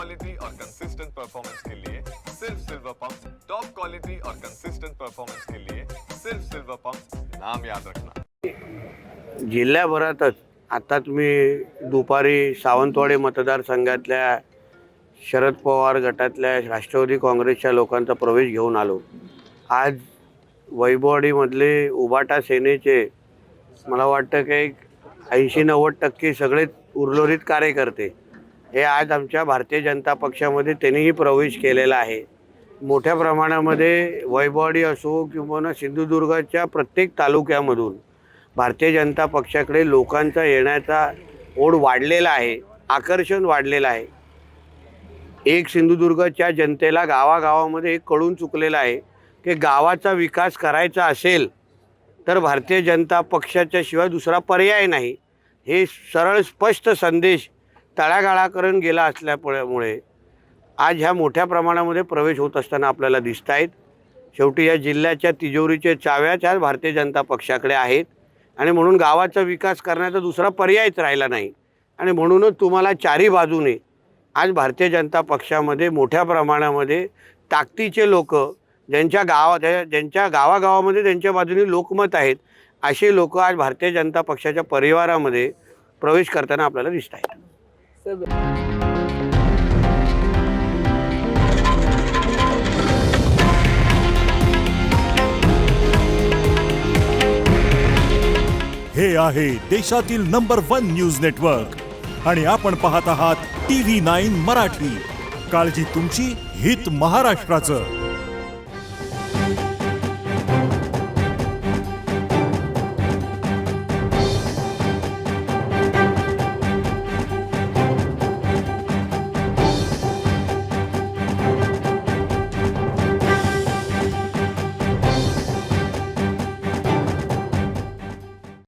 Quality और consistent performance के लिए सिर्फ सिल्वर पंप। टॉप क्वालिटी और कंसिस्टेंट परफॉर्मेंस के लिए सिर्फ सिल्वर पंप, नाम याद रखना। जिल्ह्याभरातच आता तुम्ही दुपारी सावंतवाडी मतदारसंघातल्या शरद पवार गटातल्या राष्ट्रवादी काँग्रेसच्या लोकांचा प्रवेश घेऊन आलो। आज वैभववाडीमधले उभाटा सेनेचे मला वाटतं की 80-90% सगळे उर्वरित कार्यकर्ते हे आज आमच्या भारतीय जनता पक्षामध्ये त्यांनीही प्रवेश केलेला आहे। मोठ्या प्रमाणामध्ये वैभववाडी असो किंवा सिंधुदुर्गच्या प्रत्येक तालुक्यामधून भारतीय जनता पक्षाकडे लोकांचा येण्याचा ओढ वाढलेला आहे, आकर्षण वाढलेलं आहे। एक सिंधुदुर्गच्या जनतेला गावागावामध्ये एक कळून चुकलेलं आहे की गावाचा विकास करायचा असेल तर भारतीय जनता पक्षाच्या शिवाय दुसरा पर्याय नाही। हे सरळ स्पष्ट संदेश तळागाळाकडून गेला असल्यामुळे आज ह्या मोठ्या प्रमाणामध्ये प्रवेश होत असताना आपल्याला दिसत आहेत। शेवटी या जिल्ह्याच्या तिजोरीचे चाव्याच आज भारतीय जनता पक्षाकडे आहेत आणि म्हणून गावाचा विकास करण्याचा दुसरा पर्यायच राहिला नाही आणि म्हणूनच तुम्हाला चारी बाजूने आज भारतीय जनता पक्षामध्ये मोठ्या प्रमाणामध्ये ताकदीचे लोक ज्यांच्या गावागावामध्ये त्यांच्या बाजूने लोकमत आहेत असे लोक आज भारतीय जनता पक्षाच्या परिवारामध्ये प्रवेश करताना आपल्याला दिसत आहेत। हे आहे देशातील नंबर 1 न्यूज नेटवर्क आणि आपण पाहत आहात TV9 मराठी। काळजी तुमची, हित महाराष्ट्राचं।